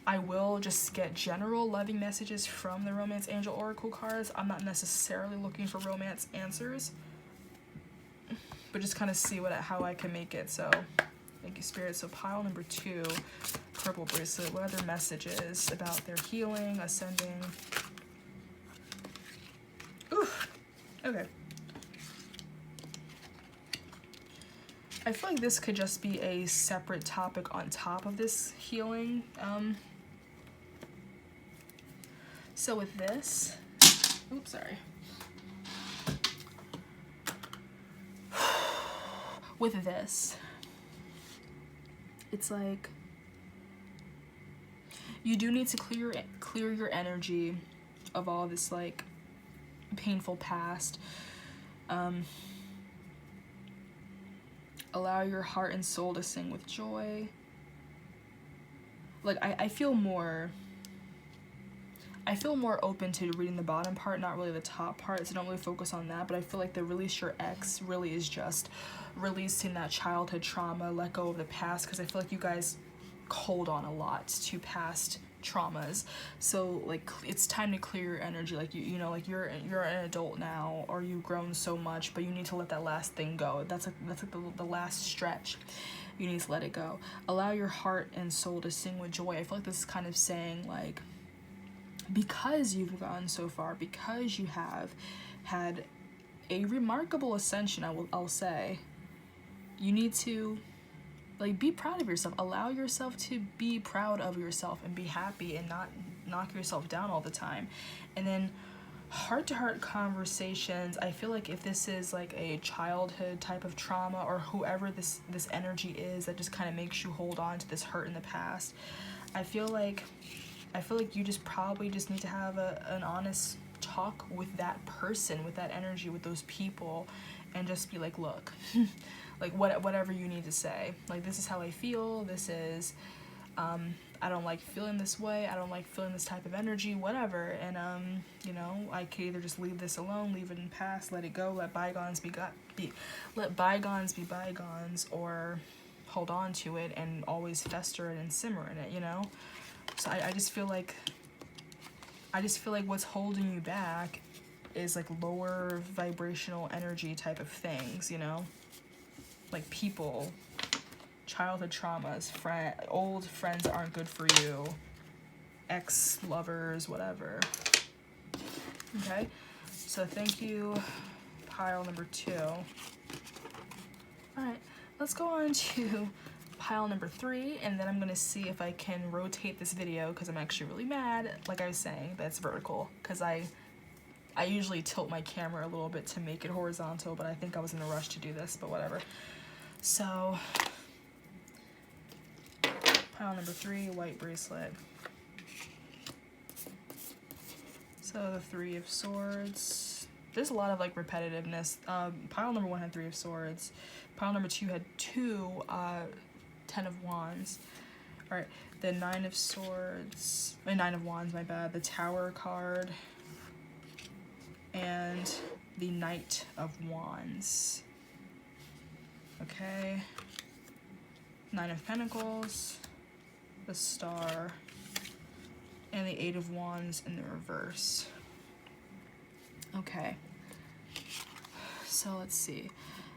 I will just get general loving messages from the Romance Angel Oracle cards. I'm not necessarily looking for romance answers, but just kind of see how I can make it. So thank you, Spirit. So pile number 2, purple bracelet. What other messages about their healing, ascending? Ooh, okay. I feel like this could just be a separate topic on top of this healing. So with this, oops, sorry. With this, it's like you do need to clear your energy of all this like painful past. Allow your heart and soul to sing with joy. Like I feel more I feel more open to reading the bottom part, not really the top part, so don't really focus on that, but I feel like the release your ex really is just releasing that childhood trauma, let go of the past, because I feel like you guys hold on a lot to past traumas. So like it's time to clear your energy. Like you know, like you're an adult now, or you've grown so much, but you need to let that last thing go. That's like the last stretch. You need to let it go. Allow your heart and soul to sing with joy. I feel like this is kind of saying like, because you've gone so far, because you have had a remarkable ascension, I'll say, you need to like be proud of yourself. Allow yourself to be proud of yourself and be happy and not knock yourself down all the time. And then heart-to-heart conversations, I feel like if this is like a childhood type of trauma, or whoever this energy is that just kind of makes you hold on to this hurt in the past, I feel like you just probably just need to have an honest talk with that person, with that energy, with those people, and just be like, look, like whatever you need to say. Like, this is how I feel. This is, I don't like feeling this way. I don't like feeling this type of energy, whatever. And, you know, I could either just leave this alone, leave it in the past, let it go, let bygones let bygones be bygones, or hold on to it and always fester it and simmer in it, you know? So I just feel like what's holding you back is like lower vibrational energy type of things, you know? Like people, childhood traumas, old friends aren't good for you, ex-lovers, whatever. Okay, so thank you, pile number 2. All right, let's go on to pile number 3, and then I'm gonna see if I can rotate this video, because I'm actually really mad, like I was saying, that's vertical, because I usually tilt my camera a little bit to make it horizontal, but I think I was in a rush to do this, but whatever. So, pile number 3, white bracelet. So the 3 of Swords. There's a lot of like repetitiveness. Pile number 1 had 3 of Swords. Pile number 2 had 2 10 of Wands. All right, the 9 of Swords, 9 of Wands, my bad. The Tower card and the Knight of Wands. Okay, 9 of Pentacles, the Star, and the 8 of Wands in the reverse. Okay, so let's see.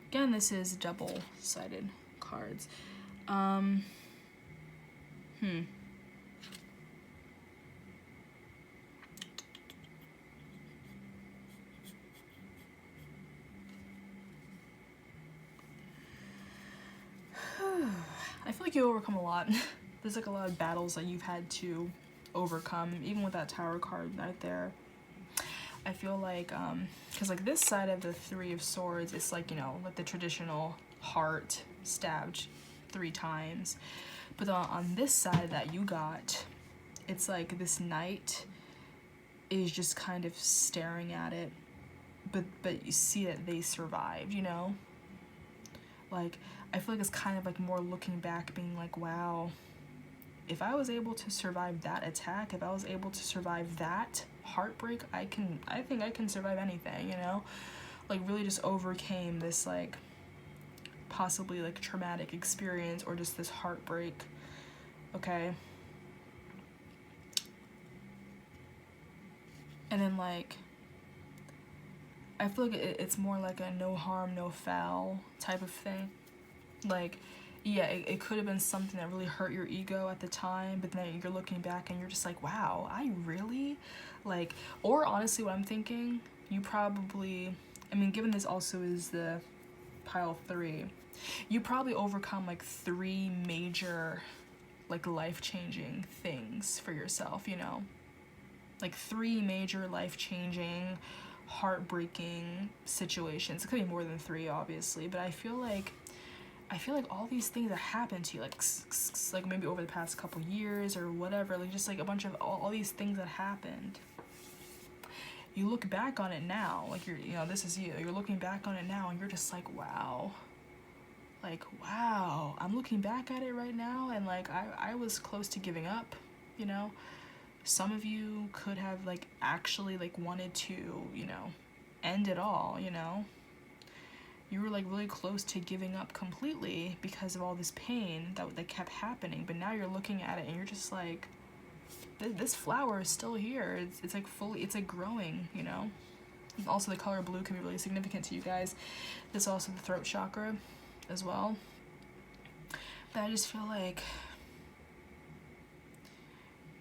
Again, this is double-sided cards. I feel like you overcome a lot. There's like a lot of battles that you've had to overcome, even with that Tower card right there. I feel like, because like this side of the 3 of Swords, it's like, you know, like the traditional heart stabbed 3 times. But on this side that you got, it's like this knight is just kind of staring at it, but you see that they survived, you know? Like, I feel like it's kind of like more looking back, being like, wow, if I was able to survive that attack, if I was able to survive that heartbreak, I think I can survive anything, you know? Like, really just overcame this, like, possibly, like, traumatic experience, or just this heartbreak, okay? And then, like, I feel like it's more like a no harm, no foul type of thing. Like, yeah, it could have been something that really hurt your ego at the time, but then you're looking back and you're just like, wow, I really, like, or honestly what I'm thinking, you probably, I mean, given this also is the pile 3, you probably overcome like 3 major, like, life-changing things for yourself, you know? Like 3 major life-changing, heartbreaking situations. It could be more than 3, obviously, but I feel like all these things that happened to you, like maybe over the past couple years or whatever, like just like a bunch of all these things that happened, you look back on it now, like you're, you know, this is you're looking back on it now and you're just like, wow, like, wow, I'm looking back at it right now and like I was close to giving up, you know? Some of you could have like actually like wanted to, you know, end it all, you know. You were like really close to giving up completely because of all this pain that kept happening. But now you're looking at it and you're just like, this flower is still here. It's like fully, it's like growing, you know. Also, the color blue can be really significant to you guys. This is also the throat chakra as well. But I just feel like,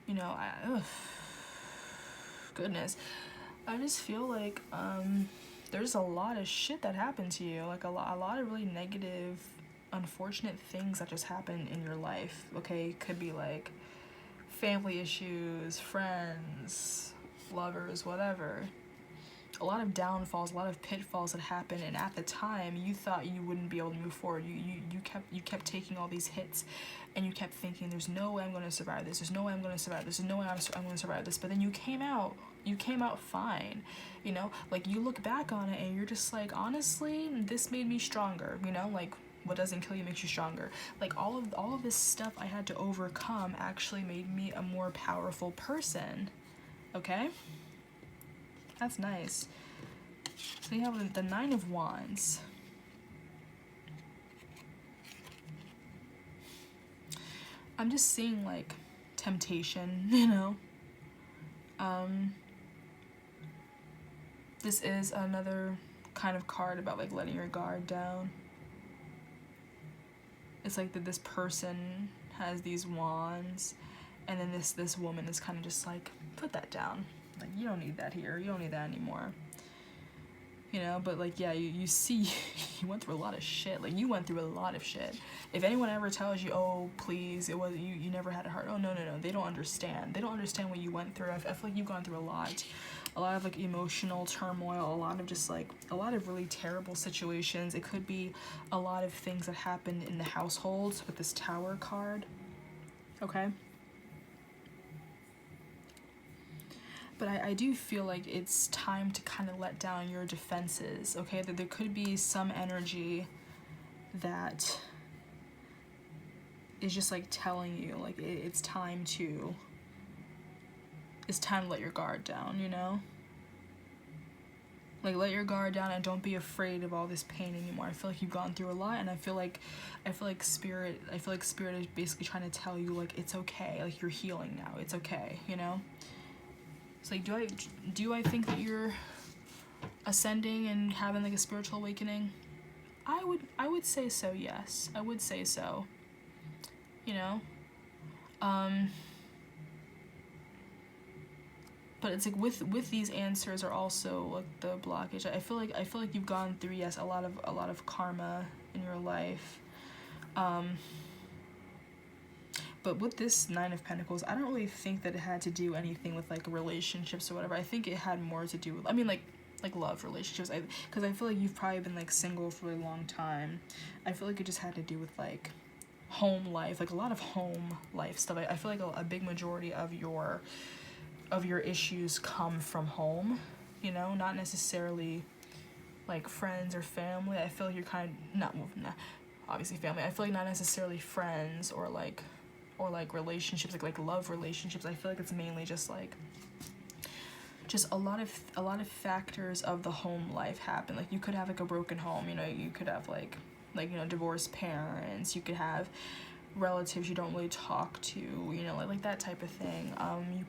you know, goodness, I just feel like there's a lot of shit that happened to you, like a lot of really negative, unfortunate things that just happened in your life. Okay, could be like family issues, friends, lovers, whatever. A lot of downfalls, a lot of pitfalls that happened, and at the time you thought you wouldn't be able to move forward. You kept taking all these hits, and you kept thinking, there's no way I'm going to survive this, there's no way I'm going to survive this, there's no way I'm going to survive this. But then you came out fine, you know. Like, you look back on it and you're just like, honestly, this made me stronger, you know. Like, what doesn't kill you makes you stronger. Like, all of this stuff I had to overcome actually made me a more powerful person. Okay, that's nice. So you have the Nine of Wands. I'm just seeing like temptation, you know. This is another kind of card about like letting your guard down. It's like that this person has these wands, and then this woman is kind of just like, put that down. Like, you don't need that here. You don't need that anymore. You know, but like, yeah, you see, you went through a lot of shit. Like, you went through a lot of shit. If anyone ever tells you, oh, please, it was you never had a heart. Oh, no. They don't understand. They don't understand what you went through. I feel like you've gone through a lot of like emotional turmoil, a lot of just like, a lot of really terrible situations. It could be a lot of things that happened in the household with this Tower card. Okay. But I do feel like it's time to kind of let down your defenses, okay? That there could be some energy that is just like telling you, like, it's time to let your guard down, you know? Like, let your guard down and don't be afraid of all this pain anymore. I feel like you've gone through a lot, and I feel like spirit is basically trying to tell you, like, it's okay, like, you're healing now, it's okay, you know? It's like, do I think that you're ascending and having like a spiritual awakening? I would say so, yes. I would say so. You know? But it's like with these answers are also like the blockage. I feel like you've gone through, yes, a lot of karma in your life. But with this Nine of Pentacles, I don't really think that it had to do anything with like relationships or whatever. I think it had more to do with, I mean, like love relationships. Because I feel like you've probably been like single for a long time. I feel like it just had to do with like home life, like a lot of home life stuff. I feel like a big majority of your issues come from home, you know, not necessarily like friends or family. I feel like you're kind of not obviously family. I feel like not necessarily friends or like relationships, like love relationships. I feel like it's mainly just a lot of factors of the home life happen. Like, you could have like a broken home, you know, you could have like you know, divorced parents, you could have relatives you don't really talk to, you know, like that type of thing. You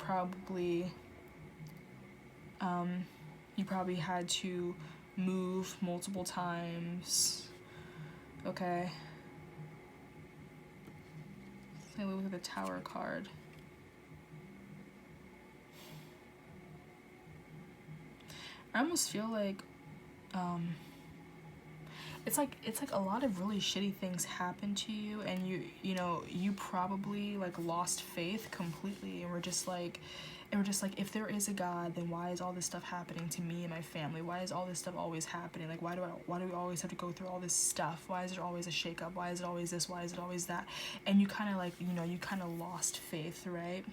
probably had to move multiple times. Okay. I look at the Tower card. I almost feel like it's like a lot of really shitty things happen to you, and you know, you probably like lost faith completely, and we're just like, if there is a God, then why is all this stuff happening to me and my family? Why is all this stuff always happening? Like, why do we always have to go through all this stuff? Why is there always a shakeup? Why is it always this? Why is it always that? And you kind of like, you know, you kind of lost faith, right?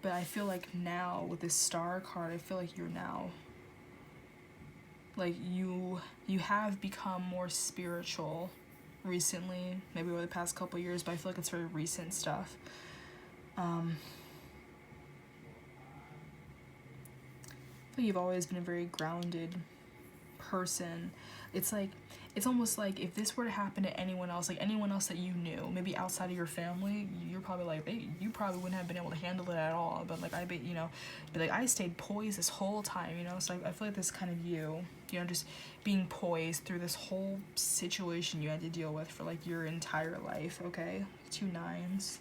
But I feel like now with this Star card, I feel like you're now, like, you have become more spiritual recently, maybe over the past couple years, but I feel like it's very recent stuff. You've always been a very grounded person. It's like, it's almost like if this were to happen to anyone else, like anyone else that you knew, maybe outside of your family, you're probably like, you probably wouldn't have been able to handle it at all. But like, I bet, you know, be like, I stayed poised this whole time, you know? So I feel like this kind of you know, just being poised through this whole situation you had to deal with for like your entire life, okay? 2 9s.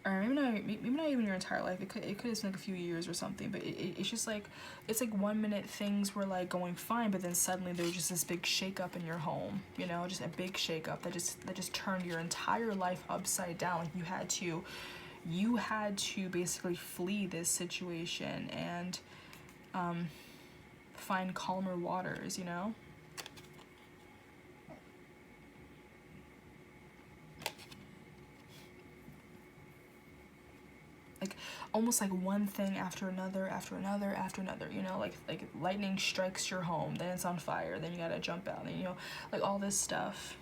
Or maybe not even your entire life. It could have been like a few years or something. But it's just like, it's like 1 minute things were like going fine, but then suddenly there was just this big shakeup in your home. You know, just a big shakeup that just turned your entire life upside down. Like you had to basically flee this situation and find calmer waters. You know. Like almost like one thing after another, you know, like lightning strikes your home, then it's on fire, then you gotta jump out, and you know, like all this stuff.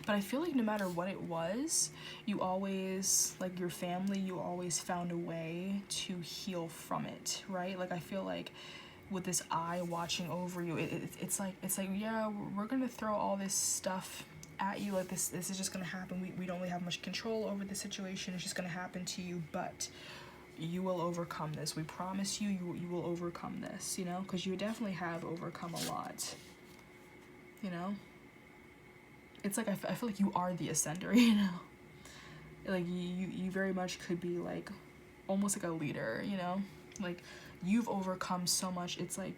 But I feel like no matter what it was, you always, like your family, you always found a way to heal from it, right? Like I feel like with this eye watching over you, it's like yeah, we're gonna throw all this stuff at you, like this is just gonna happen. We don't really have much control over the situation. It's just gonna happen to you, but you will overcome this. We promise you, you will overcome this, you know, because you definitely have overcome a lot, you know. It's like I feel like you are the ascender, you know, like you very much could be like almost like a leader, you know, like you've overcome so much. It's like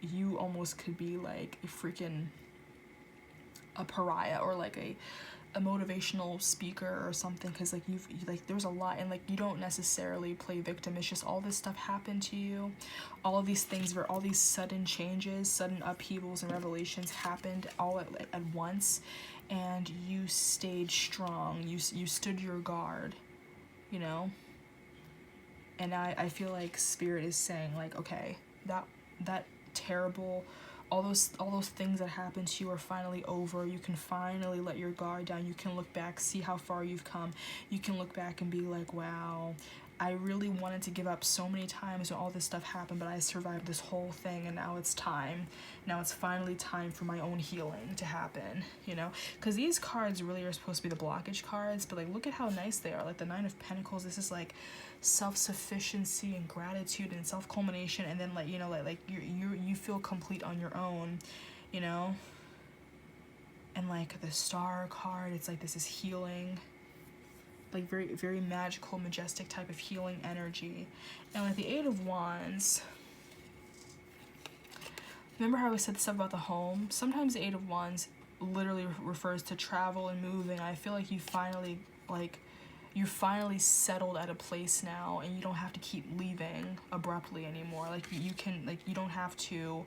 you almost could be like a freaking a pariah or like a motivational speaker or something, because like you've like there's a lot, and like you don't necessarily play victim. It's just all this stuff happened to you, all of these things where all these sudden changes, sudden upheavals and revelations happened all at once, and you stayed strong. You stood your guard, you know. And I feel like Spirit is saying like, okay, that terrible, all those things that happened to you are finally over. You can finally let your guard down. You can look back, see how far you've come. You can look back and be like, wow, I really wanted to give up so many times when all this stuff happened, but I survived this whole thing, and now it's time. Now it's finally time for my own healing to happen, you know? Because these cards really are supposed to be the blockage cards, but like look at how nice they are. Like the 9 of Pentacles, this is like self-sufficiency and gratitude and self-culmination, and then like, you know, like you feel complete on your own, you know. And like the Star card, it's like this is healing, like very, very magical, majestic type of healing energy. And like the 8 of Wands, remember how I said stuff about the home? Sometimes the 8 of Wands literally refers to travel and moving. I feel like you finally settled at a place now, and you don't have to keep leaving abruptly anymore. Like you can, like you don't have to,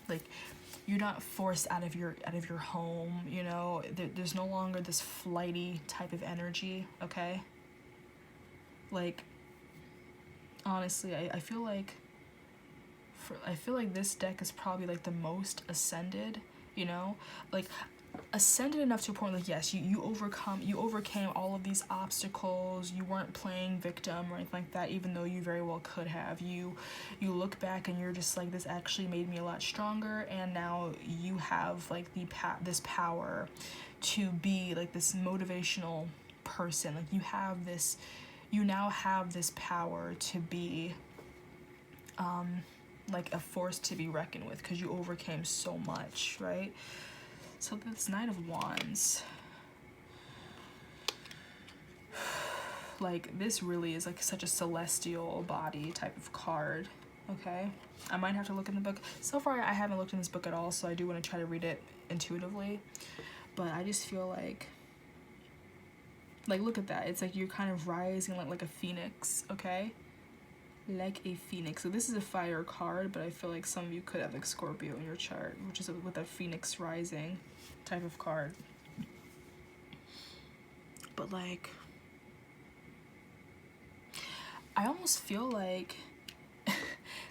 like you're not forced out of your home, you know. There's no longer this flighty type of energy, okay? Like honestly, I feel like this deck is probably like the most ascended, you know, like ascended enough to a point like, yes, you overcame all of these obstacles. You weren't playing victim or anything like that, even though you very well could have. You look back and you're just like, this actually made me a lot stronger, and now you have like this power to be like this motivational person. Like you now have this power to be like a force to be reckoned with, because you overcame so much, right? So this 9 of Wands, like this really is like such a celestial body type of card, okay? I might have to look in the book. So far I haven't looked in this book at all, so I do want to try to read it intuitively. But I just feel like look at that. It's like you're kind of rising like a phoenix, okay? Like a phoenix. So this is a fire card, but I feel like some of you could have like Scorpio in your chart, which is with a phoenix rising type of card. But like, I almost feel like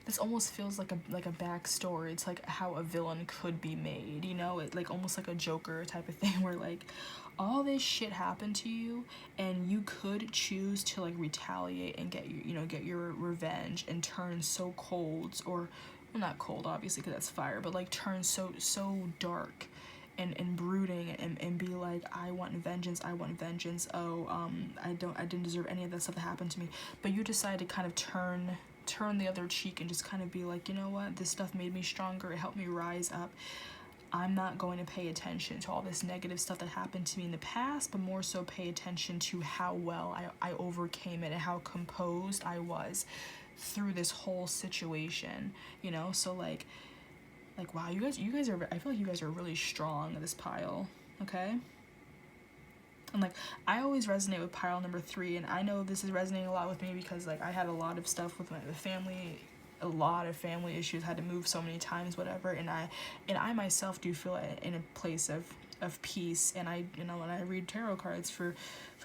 this almost feels like a backstory. It's like how a villain could be made, you know, it like almost like a Joker type of thing, where like all this shit happened to you and you could choose to like retaliate and get your revenge and turn so cold, or well, not cold obviously because that's fire, but like turn so dark and brooding and be like, I want vengeance, oh, I didn't deserve any of that stuff that happened to me. But you decide to kind of turn the other cheek and just kind of be like, you know what, this stuff made me stronger, it helped me rise up. I'm not going to pay attention to all this negative stuff that happened to me in the past, but more so pay attention to how well I overcame it and how composed I was through this whole situation, you know. So like wow, you guys are, I feel like you guys are really strong in this pile, okay? And like, I always resonate with pile number 3, and I know this is resonating a lot with me because like I had a lot of stuff with my family, a lot of family issues, had to move so many times, whatever, and I myself do feel in a place of peace, and I, you know, when I read tarot cards for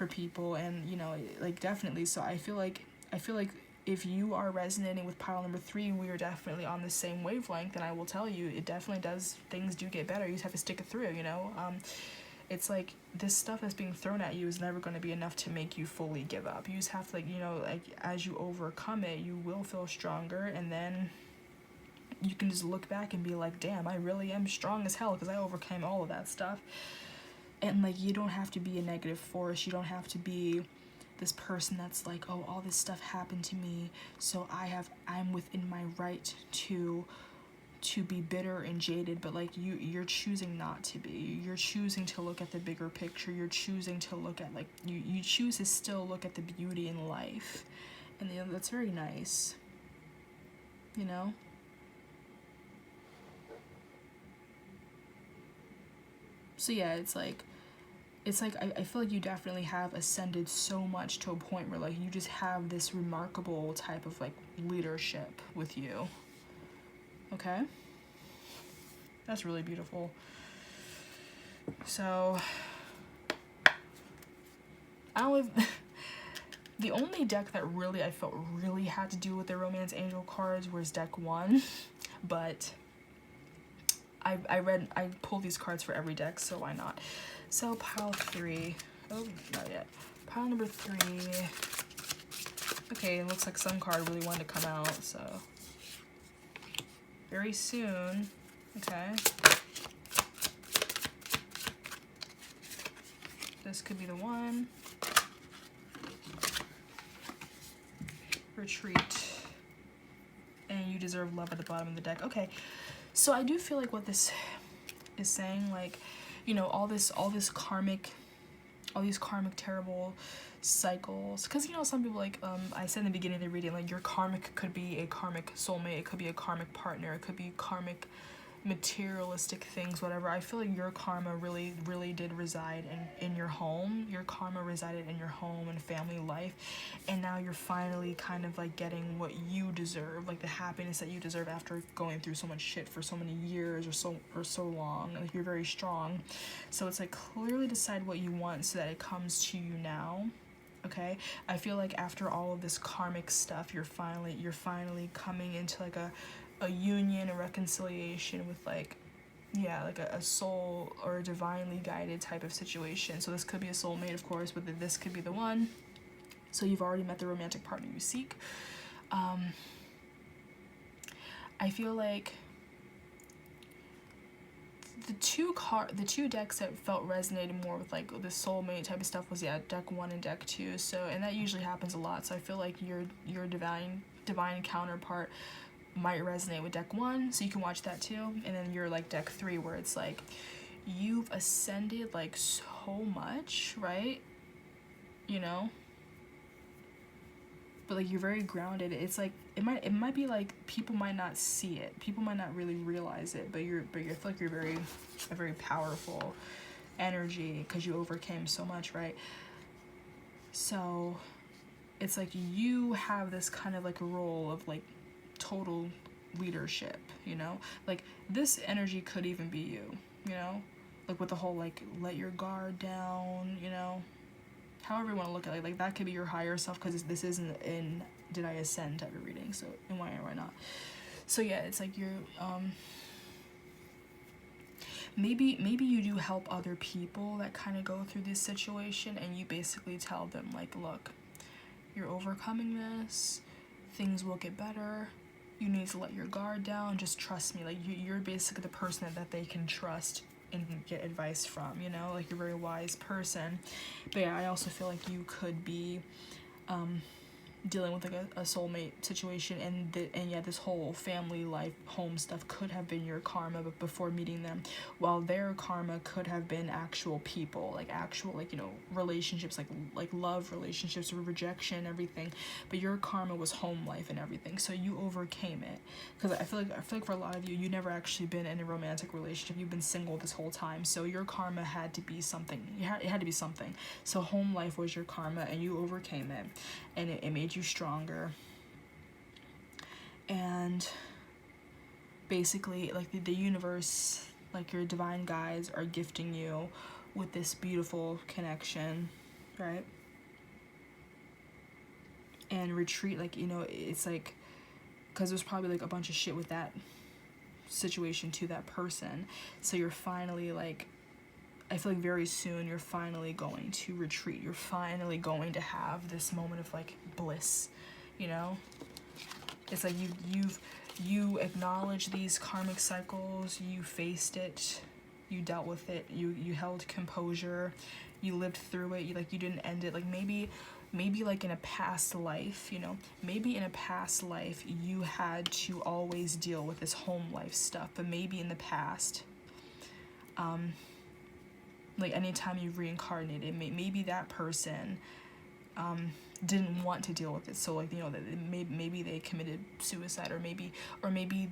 people, and you know, like definitely. So I feel like if you are resonating with pile number 3, we are definitely on the same wavelength, and I will tell you, it definitely does, things do get better. You just have to stick it through, you know. It's like this stuff that's being thrown at you is never going to be enough to make you fully give up. You just have to, like, you know, like as you overcome it, you will feel stronger, and then you can just look back and be like, damn, I really am strong as hell because I overcame all of that stuff. And like, you don't have to be a negative force. You don't have to be this person that's like, oh, all this stuff happened to me, so I'm within my right to be bitter and jaded. But like, you're choosing not to be. You're choosing to look at the bigger picture. You're choosing to look at, like, you choose to still look at the beauty in life, and you know, that's very nice, you know. So yeah, it's like I feel like you definitely have ascended so much to a point where like you just have this remarkable type of like leadership with you. Okay? That's really beautiful. So I don't know, the only deck that really I felt really had to do with the Romance Angel cards was deck 1, but I pulled these cards for every deck, so why not? So pile 3, oh, not yet. Pile number 3. Okay, it looks like some card really wanted to come out, so very soon. Okay. This could be the one. Retreat. And you deserve love at the bottom of the deck. Okay. So I do feel like what this is saying, like, you know, all these karmic terrible cycles, because you know, some people, like I said in the beginning of the reading, like your karmic could be a karmic soulmate, it could be a karmic partner, it could be karmic materialistic things, whatever. I feel like your karma really did reside in your home. Your karma resided in your home and family life, and now you're finally kind of like getting what you deserve, like the happiness that you deserve after going through so much shit for so many years or so long. Like, you're very strong, so it's like clearly decide what you want so that it comes to you now. Okay, I feel like after all of this karmic stuff, you're finally coming into like a union, a reconciliation with like, yeah, like a soul or a divinely guided type of situation. So this could be a soulmate, of course, but this could be the one. So you've already met the romantic partner you seek. I feel like the two decks that felt resonated more with like the soulmate type of stuff was, yeah, deck 1 and deck 2. So, and that usually happens a lot. So I feel like your divine counterpart might resonate with deck 1, so you can watch that too. And then you're like deck 3, where it's like you've ascended like so much, right? You know, but like you're very grounded. It's like it might be like people might not see it, people might not really realize it, but you feel like you're a very powerful energy because you overcame so much, right? So it's like you have this kind of like a role of like total leadership, you know, like this energy could even be you, you know, like with the whole like let your guard down, you know, however you want to look at it. Like that could be your higher self, because this isn't in did I ascend type of reading, so and why not. So yeah, it's like you're maybe you do help other people that kind of go through this situation, and you basically tell them like, look, you're overcoming this, things will get better, you need to let your guard down, just trust me. Like you're basically the person that they can trust and get advice from, you know, like you're a very wise person. But yeah, I also feel like you could be dealing with like a soulmate situation, and yeah, this whole family life home stuff could have been your karma, but before meeting them, while their karma could have been actual people, like actual, like, you know, relationships, like love relationships or rejection, everything. But your karma was home life and everything, so you overcame it. Because I feel like for a lot of you never actually been in a romantic relationship, you've been single this whole time, so your karma had to be something. It had to be something. So home life was your karma, and you overcame it, and it made you stronger. And basically, like the universe, like your divine guides are gifting you with this beautiful connection, right? And retreat, like, you know, it's like, because there's probably like a bunch of shit with that situation to that person, so you're finally like, I feel like very soon you're finally going to retreat. You're finally going to have this moment of like bliss, you know? It's like you acknowledge these karmic cycles, you faced it, you dealt with it, you held composure, you lived through it, you didn't end it. Like maybe like in a past life, you know, maybe in a past life you had to always deal with this home life stuff, but maybe in the past, like anytime you reincarnated, maybe that person didn't want to deal with it, so like, you know, that maybe they committed suicide, or maybe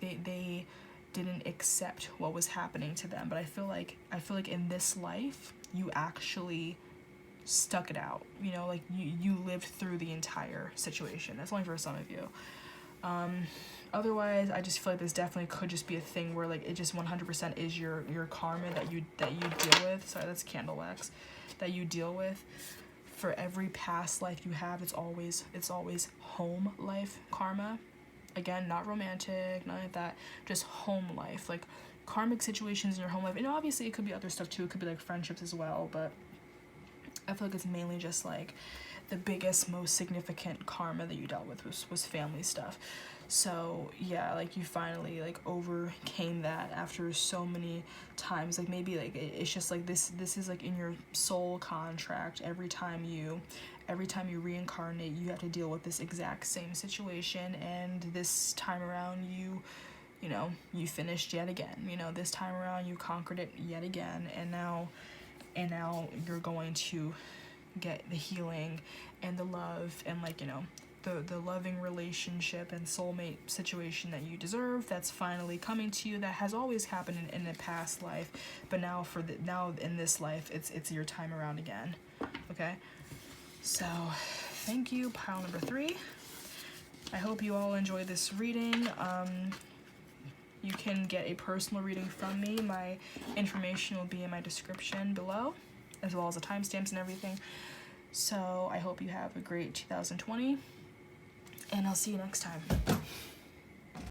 they didn't accept what was happening to them. But I feel like in this life you actually stuck it out, you know, like you lived through the entire situation. That's only for some of you. Otherwise, I just feel like this definitely could just be a thing where like it just 100% is your karma that you deal with. Sorry, that's candle wax. That you deal with. For every past life you have, it's always home life karma. Again, not romantic, none like that. Just home life, like karmic situations in your home life. And obviously it could be other stuff too. It could be like friendships as well, but I feel like it's mainly just like the biggest, most significant karma that you dealt with was family stuff. So yeah, like you finally like overcame that after so many times. Like maybe like it's just like this is like in your soul contract. Every time you reincarnate, you have to deal with this exact same situation, and this time around you know, you finished yet again. You know, this time around you conquered it yet again, and now you're going to get the healing and the love and, like, you know, the loving relationship and soulmate situation that you deserve, that's finally coming to you, that has always happened in a past life, but now in this life it's your time around again. Okay, so thank you, pile number 3. I hope you all enjoyed this reading. You can get a personal reading from me. My information will be in my description below, as well as the timestamps and everything. So I hope you have a great 2020, and I'll see you next time.